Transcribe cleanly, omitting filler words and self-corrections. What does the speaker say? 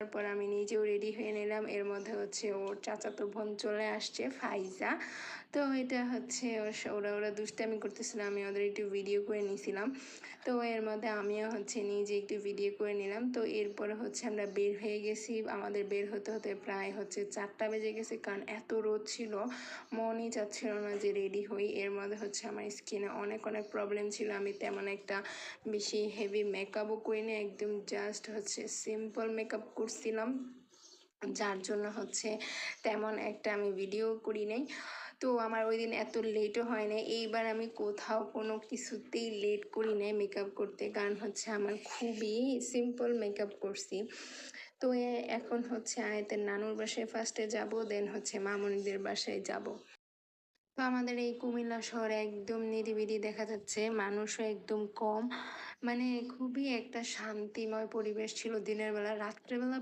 তারপর আমি নিজেও রেডি হয়ে নিলাম। এর মধ্যে হচ্ছে ওর চাচাতো বোন চলে আসছে, ফাইজা। তো এটা হচ্ছে ওরা দুষ্টামি করতেছিল, আমি ওদের একটু ভিডিও করে নিয়েছিলাম। তো এর মধ্যে আমিও হচ্ছে নিজে একটু ভিডিও করে নিলাম। তো এরপরে হচ্ছে আমরা বের হয়ে গেছি। আমাদের বের হতে হতে প্রায় হচ্ছে 4টা বেজে গেছে, কারণ এত রোদ ছিল, মনই চাচ্ছিল না যে রেডি হই। এর মধ্যে হচ্ছে আমার স্কিনে অনেক অনেক প্রবলেম ছিল, আমি তেমন একটা বেশি হেভি মেকআপও করিনি, একদম জাস্ট হচ্ছে সিম্পল মেকআপ করছিলাম, যার জন্য হচ্ছে তেমন একটা আমি ভিডিও করি নাই। তো আমার ওই দিন এত লেটও হয় না। এইবার আমি কোথাও কোনো কিছুতেই লেট করি নাই মেকআপ করতে, কারণ হচ্ছে আমার খুবই সিম্পল মেকআপ করছি। তো এখন হচ্ছে আয়াতের নানুর বাসায় ফার্স্টে যাব, দেন হচ্ছে মামুনিদের বাসায় যাব। তো আমাদের এই কুমিল্লা শহরে একদম নিরিবিলি দেখা যাচ্ছে, মানুষও একদম কম, মানে খুবই একটা শান্তিময় পরিবেশ ছিল দিনের বেলা। রাত্রেবেলা